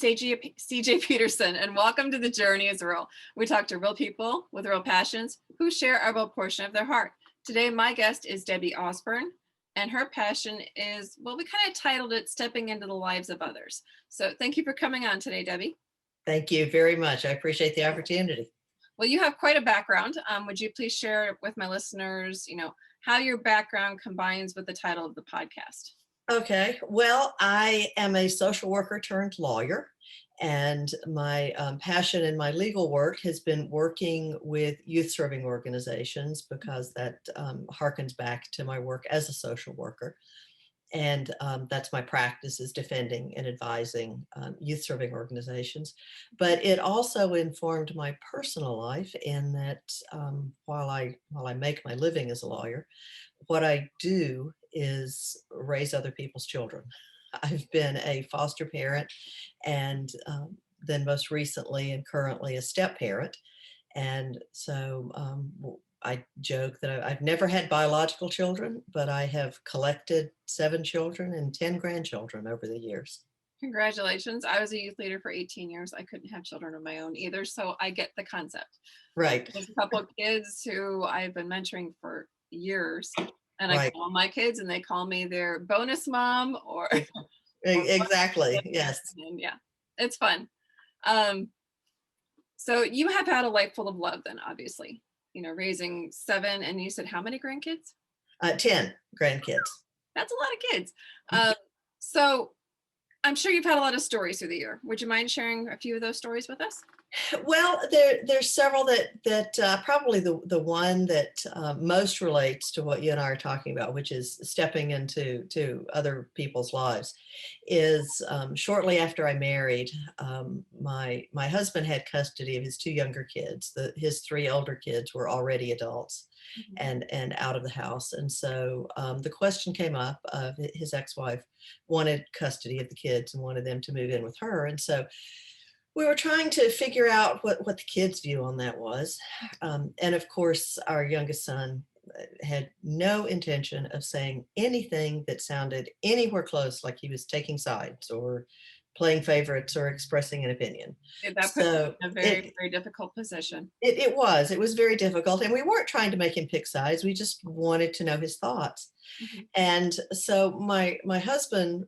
CJ Peterson, and welcome to The Journey is Real. We talk to real people with real passions who share a real portion of their heart. Today, my guest is Debbie Ausburn, and her passion is, well, we kind of titled it Stepping into the Lives of Others. So thank you for coming on today, Debbie. Thank you very much. I appreciate the opportunity. Well, you have quite a background. Would you please share with my listeners, how your background combines with the title of the podcast? Okay. Well, I am a social worker turned lawyer, and my passion in my legal work has been working with youth serving organizations because that harkens back to my work as a social worker. And that's my practice, is defending and advising youth serving organizations. But it also informed my personal life in that while I make my living as a lawyer, what I do is raise other people's children. I've been a foster parent, and then most recently and currently a step parent. And so I joke that I've never had biological children, but I have collected 7 children and 10 grandchildren over the years. Congratulations. I was a youth leader for 18 years. I couldn't have children of my own either, so I get the concept. Right. There's a couple of kids who I've been mentoring for years, and Right. I call my kids and they call me their bonus mom or Exactly. Yes. And yeah, it's fun. So you have had a life full of love then, obviously, raising 7, and you said how many grandkids? 10 grandkids. That's a lot of kids. So I'm sure you've had a lot of stories through the year. Would you mind sharing a few of those stories with us? Well, there's several that probably the one that most relates to what you and I are talking about, which is stepping into other people's lives, is shortly after I married, my husband had custody of his 2 younger kids. His 3 older kids were already adults and out of the house. And so the question came up of his ex-wife wanted custody of the kids and wanted them to move in with her. And so we were trying to figure out what the kids' view on that was. And of course, our youngest son had no intention of saying anything that sounded anywhere close like he was taking sides or playing favorites or expressing an opinion. That puts him in a very, very difficult position. It was very difficult. And we weren't trying to make him pick sides. We just wanted to know his thoughts. Mm-hmm. And so my husband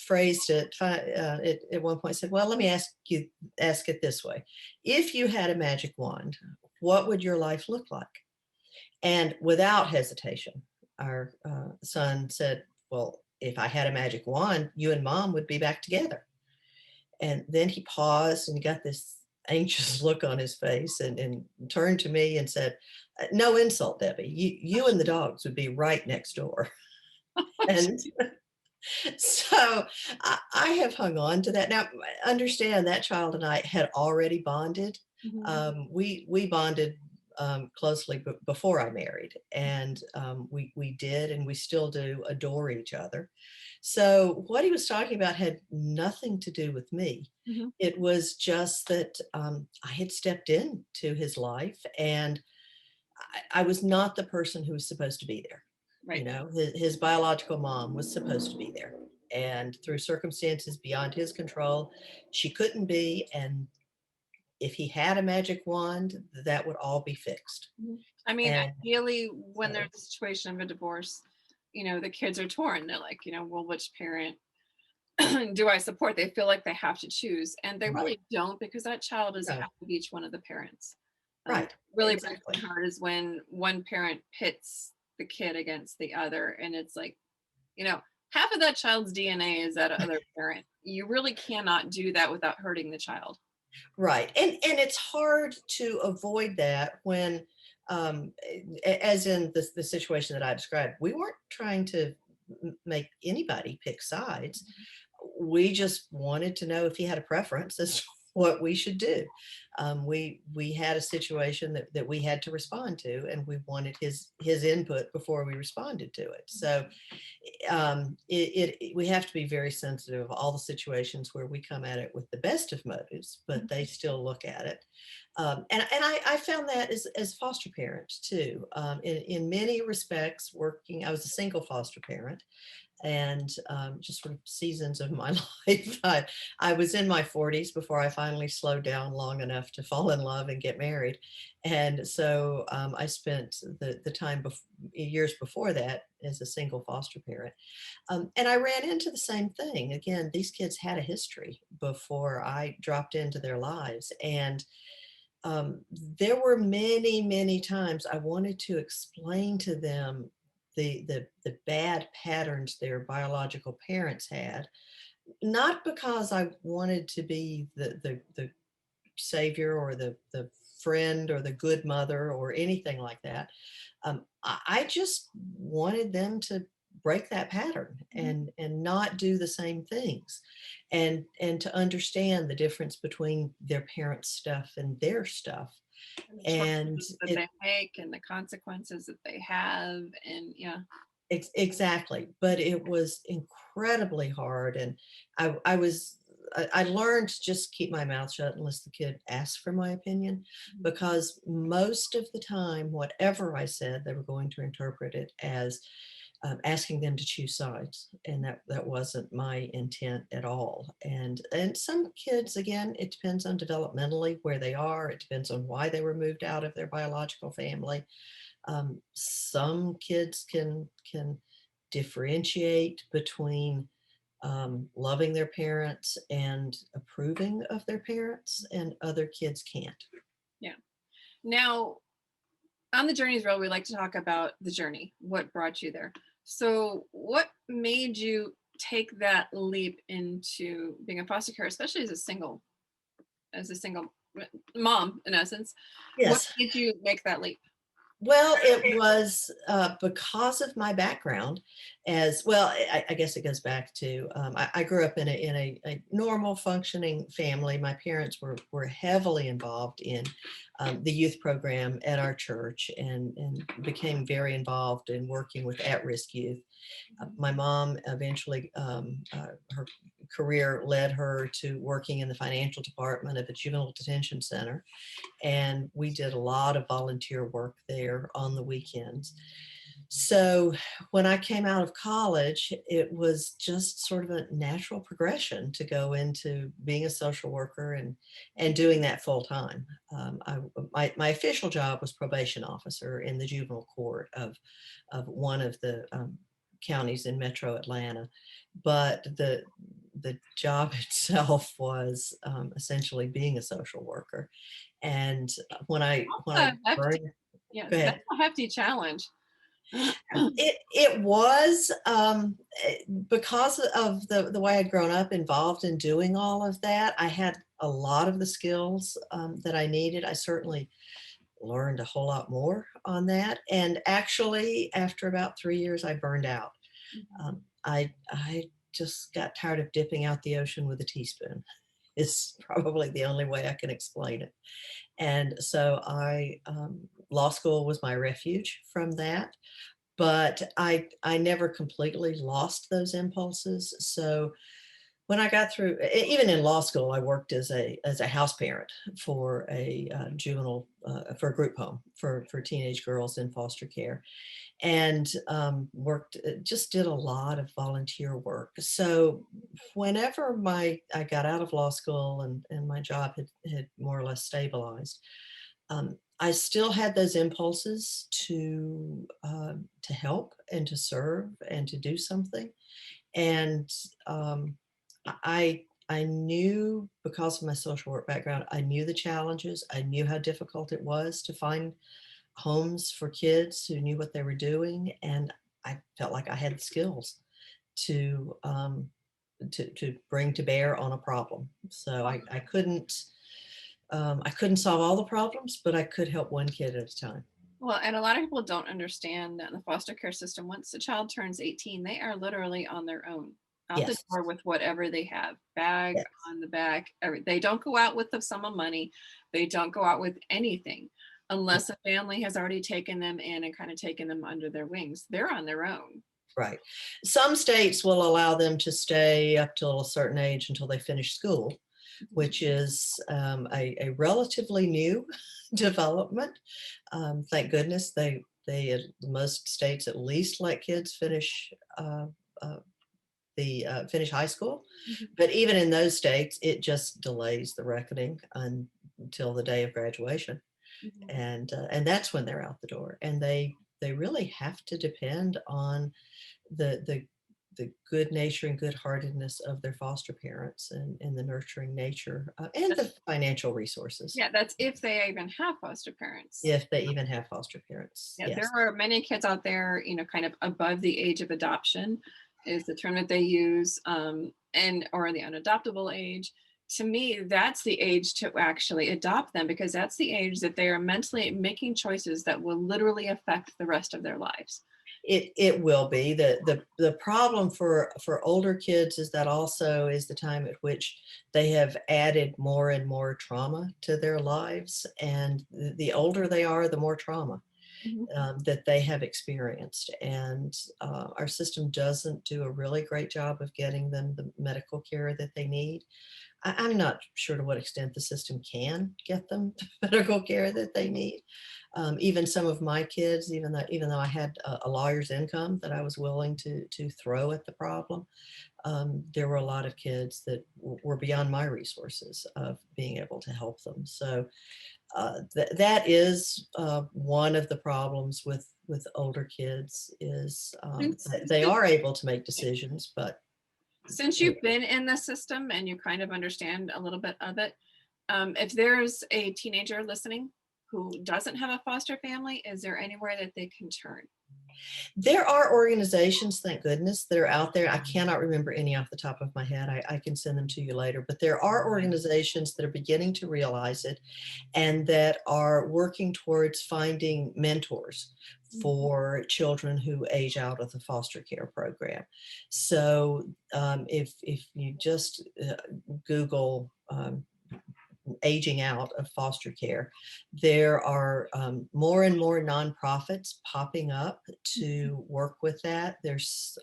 phrased it at one point, said, well, let me ask it this way. If you had a magic wand, what would your life look like? And without hesitation, our son said, well, if I had a magic wand, you and mom would be back together. And then he paused and got this anxious look on his face and turned to me and said, no insult, Debbie, you and the dogs would be right next door. And so I have hung on to that. Now, understand that child and I had already bonded. Mm-hmm. We bonded closely before I married, and we did, and we still do adore each other. So what he was talking about had nothing to do with me. Mm-hmm. It was just that I had stepped into his life, and I was not the person who was supposed to be there. Right. His biological mom was supposed to be there, and through circumstances beyond his control, she couldn't be. And if he had a magic wand, that would all be fixed. I mean, ideally, when there's a situation of a divorce, the kids are torn. They're like, well, which parent do I support? They feel like they have to choose, and they really don't, because that child is half of each one of the parents. Right. Really breaks my heart is when one parent pits the kid against the other, and it's like, half of that child's DNA is that other parent. You really cannot do that without hurting the child. Right. And it's hard to avoid that when, as in the situation that I described, we weren't trying to make anybody pick sides. We just wanted to know if he had a preference as to what we should do. We had a situation that we had to respond to, and we wanted his input before we responded to it. So we have to be very sensitive of all the situations where we come at it with the best of motives, but they still look at it. And I found that as foster parent too. In many respects, I was a single foster parent, and just sort of seasons of my life. I was in my 40s before I finally slowed down long enough to fall in love and get married. And so I spent the time years before that as a single foster parent. And I ran into the same thing. Again, these kids had a history before I dropped into their lives. And there were many, many times I wanted to explain to them the bad patterns their biological parents had, not because I wanted to be the savior or the friend or the good mother or anything like that. I just wanted them to break that pattern Mhm. and not do the same things, and to understand the difference between their parents' stuff and their stuff. And the And choices that it they make and the consequences that they have. And yeah. exactly, but it was incredibly hard, and I learned to just keep my mouth shut unless the kid asked for my opinion, Mhm. because most of the time, whatever I said, they were going to interpret it as asking them to choose sides, and that wasn't my intent at all. And some kids, again, it depends on developmentally where they are. It depends on why they were moved out of their biological family. Some kids can differentiate between loving their parents and approving of their parents, and other kids can't. Yeah. Now, on the journey's road, we like to talk about the journey, what brought you there. So, what made you take that leap into being a foster care, especially as a single mom, in essence? What Yes. made you make that leap? Well, it was because of my background, as well. I guess it goes back to I grew up in a normal functioning family. My parents were heavily involved in the youth program at our church, and became very involved in working with at-risk youth. My mom eventually, her career led her to working in the financial department of a juvenile detention center, and we did a lot of volunteer work there on the weekends. So when I came out of college, it was just sort of a natural progression to go into being a social worker and doing that full time. My official job was probation officer in the juvenile court of one of the counties in Metro Atlanta, but the job itself was essentially being a social worker. And when I A hefty, burned, go yes, that's ahead. a hefty challenge. It was because of the way I'd grown up involved in doing all of that. I had a lot of the skills that I needed. I certainly learned a whole lot more on that. And actually, after about 3 years, I burned out. I just got tired of dipping out the ocean with a teaspoon. Is probably the only way I can explain it. And so law school was my refuge from that, but I never completely lost those impulses. So when I got through, even in law school, I worked as a house parent for a juvenile for a group home for teenage girls in foster care, and worked just did a lot of volunteer work. So whenever my I got out of law school and my job had more or less stabilized, I still had those impulses to help and to serve and to do something. And I knew, because of my social work background, I knew the challenges. I knew how difficult it was to find homes for kids who knew what they were doing, and I felt like I had the skills to to bring to bear on a problem. So I couldn't solve all the problems, but I could help one kid at a time. Well, and a lot of people don't understand that in the foster care system, once the child turns 18, they are literally on their own, out the Yes, door with whatever they have, bag yes, on the back. They don't go out with the sum of money. They don't go out with anything unless a family has already taken them in and kind of taken them under their wings. They're on their own. right. Some states will allow them to stay up till a certain age until they finish school, which is a relatively new development. Thank goodness most states at least let kids finish finish high school. Mhm. But even in those states, it just delays the reckoning until the day of graduation, Mhm. and that's when they're out the door, and they really have to depend on the the good nature and good heartedness of their foster parents and the nurturing nature and the financial resources Yeah, that's if they even have foster parents. if they even have foster parents. Yeah, there Yes. are many kids out there, kind of above the age of adoption is the term that they use, and or the unadoptable age. To me, that's the age to actually adopt them because that's the age that they are mentally making choices that will literally affect the rest of their lives. It will be. The problem for older kids is that also is the time at which they have added more and more trauma to their lives, and the older they are, the more trauma Mhm. that they have experienced. And our system doesn't do a really great job of getting them the medical care that they need. I'm not sure to what extent the system can get them the medical care that they need. Even some of my kids, even though I had a lawyer's income that I was willing to throw at the problem, there were a lot of kids that were beyond my resources of being able to help them. So that is one of the problems with older kids is Since, that they since are able to make decisions, but since uh, you've been in the system and you kind of understand a little bit of it, if there's a teenager listening who doesn't have a foster family, is there anywhere that they can turn? there are organizations, thank goodness, that are out there. I cannot remember any off the top of my head. I can send them to you later. But there are organizations that are beginning to realize it and that are working towards finding mentors Mhm. for children who age out of the foster care program. So if you just Google aging out of foster care, there are more and more nonprofits popping up to work with that. There's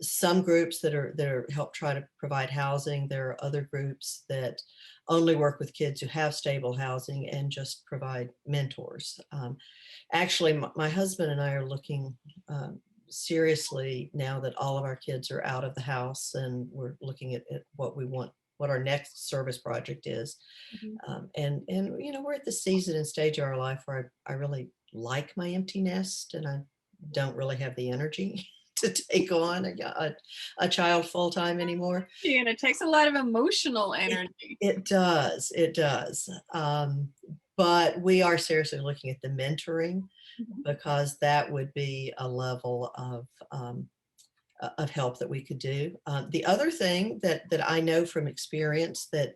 some groups that are help try to provide housing. There are other groups that only work with kids who have stable housing and just provide mentors. Actually, my husband and I are looking seriously now that all of our kids are out of the house, and we're looking at what our next service project is. Mhm. And we're at the season and stage of our life where I really like my empty nest, and I don't really have the energy to take on a child full time anymore. And it takes a lot of emotional It energy. it does, it does. But we are seriously looking at the mentoring Mhm. because that would be a level of help that we could do. The other thing that I know from experience that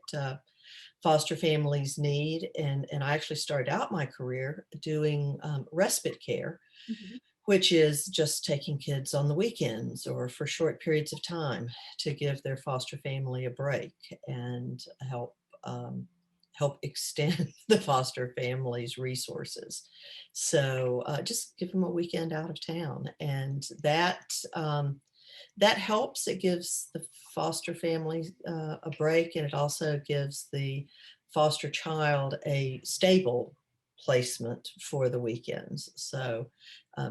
foster families need, and I actually started out my career doing respite care, Mhm. which is just taking kids on the weekends or for short periods of time to give their foster family a break and help extend the foster family's resources. So just give them a weekend out of town, and that helps. It gives the foster family a break, and it also gives the foster child a stable placement for the weekends. So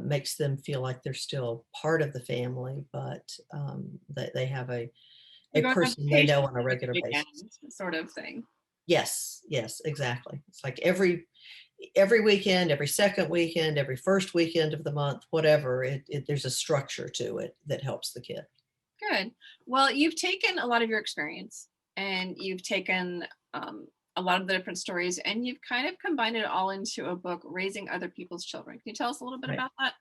makes them feel like they're still part of the family, but that they have a You're going on person they know vacation on a this regular basis. weekend, sort of thing. Yes, yes, exactly. It's like every weekend, every second weekend, every first weekend of the month, whatever. There's a structure to it that helps the kid. Good. Well, you've taken a lot of your experience and you've taken a lot of the different stories and you've kind of combined it all into a book, Raising Other People's Children. Can you tell us a little bit Right. about that?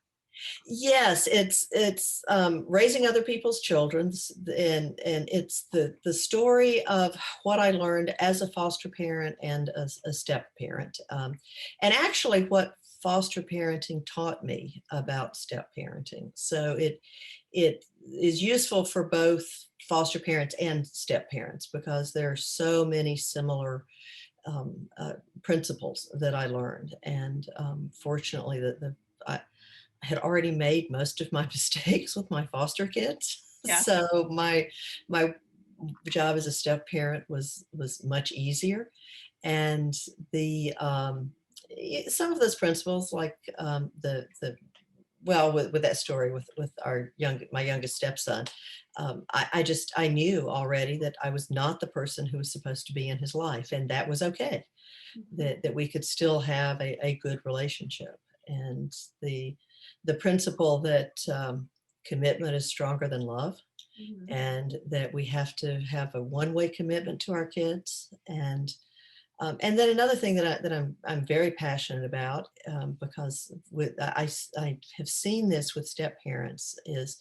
Yes, it's raising other people's children, and it's the story of what I learned as a foster parent and a step parent, and actually what foster parenting taught me about step parenting. So it is useful for both foster parents and step parents because there are so many similar principles that I learned, and fortunately, I had already made most of my mistakes with my foster kids. Yeah. So my job as a step parent was much easier. And the some of those principles, like the well, with that story with my youngest stepson, I knew already that I was not the person who was supposed to be in his life, and that was okay. Mhm. That we could still have a good relationship, and the the principle that commitment is stronger than love, Mhm. and that we have to have a one-way commitment to our kids. And then another thing that I'm very passionate about, because I have seen this with step parents, is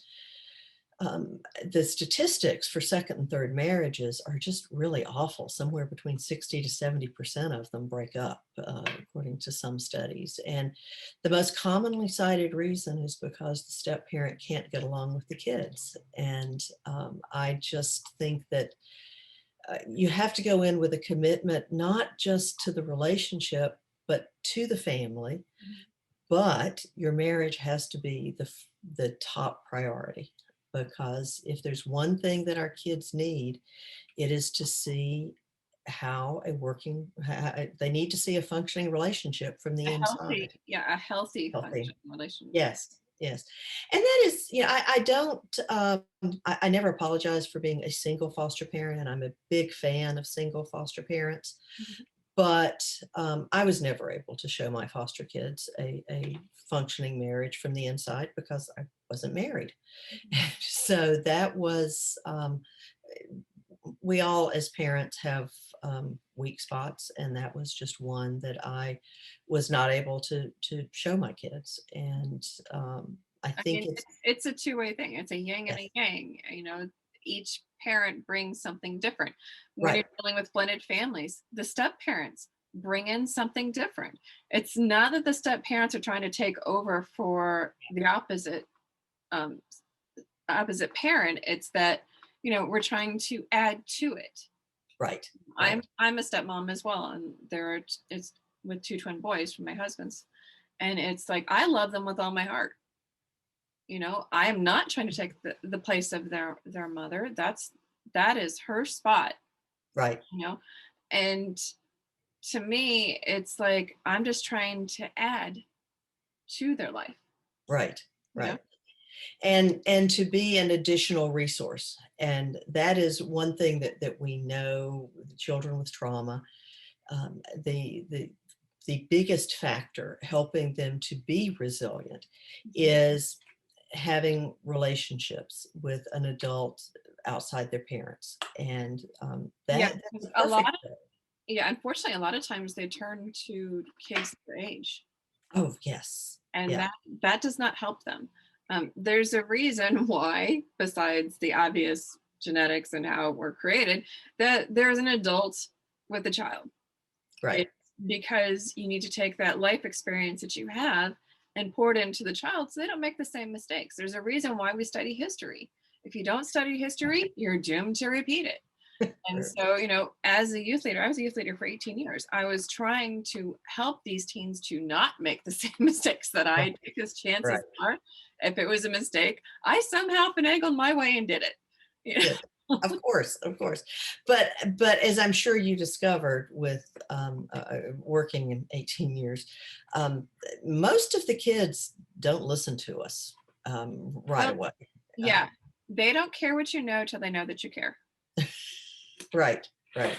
the statistics for second and third marriages are just really awful. Somewhere between 60 to 70% of them break up, according to some studies. And the most commonly cited reason is because the step parent can't get along with the kids. And I just think that you have to go in with a commitment, not just to the relationship, but to the family. Mhm. But your marriage has to be the top priority, because if there's one thing that our kids need, it is to see how a working, they need to see a functioning relationship from the A inside. healthy, yeah, a healthy Healthy. functioning relationship. Yes, yes. And that is, I don't, I never apologize for being a single foster parent, and I'm a big fan of single foster parents. Mhm. But I was never able to show my foster kids a functioning marriage from the inside because I wasn't married. Mhm. So that was, we all as parents have weak spots, and that was just one that I was not able to show my kids. And I I think mean, it's, it's a two-way thing. It's a yin and yes, a yang. Each parent brings something different. When you're right, dealing with blended families, the step parents bring in something different. It's not that the step parents are trying to take over for the um, opposite parent. It's that we're trying to add to it. right, I'm right, I'm a stepmom as well, and it's with two twin boys from my husband's, and it's like I love them with all my heart. I am not trying to take the place of their mother. That is her spot, right, you know. And to me, it's like I'm just trying to add to their life, right, you know. right. And to be an additional resource. And that is one thing that we know with children with trauma, the biggest factor helping them to be resilient Mhm. is having relationships with an adult outside their parents. And Yeah, that's 'cause a perfect fit. yeah, unfortunately, a lot of times they turn to kids their age, Oh, yes. and Yeah, that does not help them. There's a reason why, besides the obvious genetics and how we're created, that there's an adult with a child. right, It's because you need to take that life experience that you have and pour it into the child so they don't make the same mistakes. There's a reason why we study history. If you don't study history, you're doomed to repeat it. And er, so, as a youth leader, I was a youth leader for 18 years. I was trying to help these teens to not make the same mistakes that I right, did, because right. chances are, if it was a mistake, I somehow finagled my way and did it. Yeah. Good. Of course, of course. But as I'm sure you discovered with working in 18 years, um, most of the kids don't listen to us right Well, away. yeah, Um, they don't care what you know till they know that you care. right, right.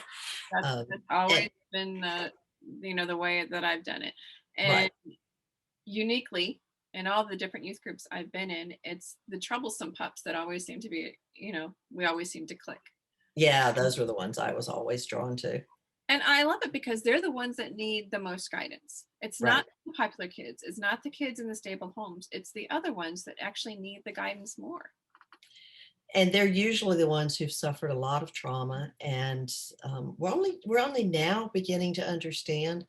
That's And always been the way that I've done it. And right. uniquely, in all the different youth groups I've been in, it's the troublesome pups that always seem to be, we always seem to click. Yeah, those were the ones I was always drawn to. And I love it because they're the ones that need the most guidance. It's not Right. the popular kids, it's not the kids in the stable homes, it's the other ones that actually need the guidance more. And they're usually the ones who've suffered a lot of trauma, and we're only now beginning to understand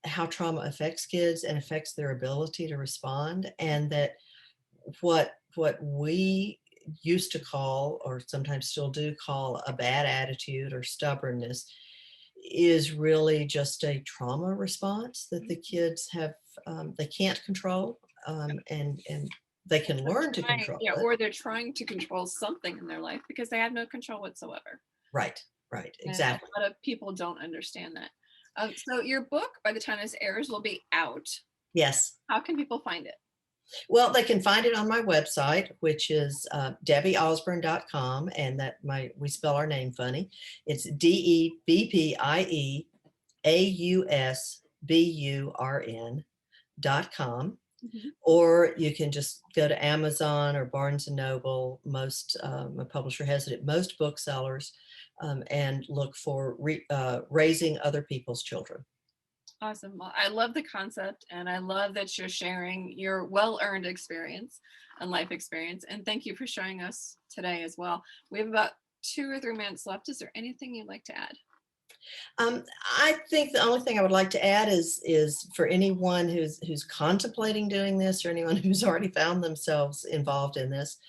how trauma affects kids and affects their ability to respond, and that what we used to call, or sometimes still do call, a bad attitude or stubbornness is really just a trauma response that the kids have, they can't control, and they can learn to control Yeah, it. or they're trying to control something in their life because they have no control whatsoever. Right, right, And exactly. a lot of people don't understand that. So your book, by the time this airs, will be out. Yes. How can people find it? Well, they can find it on my website, which is debbieausburn.com, and that we spell our name funny. It's DEBPIEAUSBURN.com. Mhm. Or you can just go to Amazon or Barnes and Noble. Most a publisher has it at most booksellers, and look for raising other people's children. Awesome. Well, I love the concept and I love that you're sharing your well-earned experience and life experience. And thank you for showing us today as well. We have about 2 or 3 minutes left. Is there anything you'd like to add? I think the only thing I would like to add is for anyone who's contemplating doing this, or anyone who's already found themselves involved in this.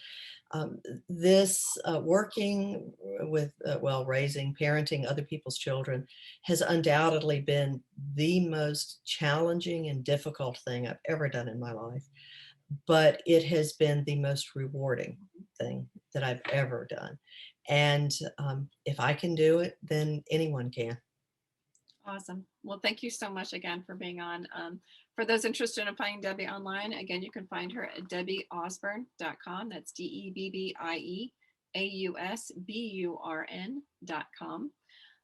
This working with raising, parenting other people's children has undoubtedly been the most challenging and difficult thing I've ever done in my life, but it has been the most rewarding thing that I've ever done. And if I can do it, then anyone can. Awesome. Well, thank you so much again for being on. For those interested in finding Debbie online, again, you can find her at debbieausburn.com. That's DEBBIEAUSBURN.com.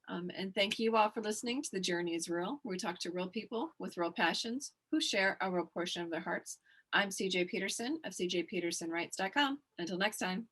And thank you all for listening to The Journey is Real, where we talk to real people with real passions who share a real portion of their hearts. I'm CJ Peterson of cjpetersonwrites.com. Until next time.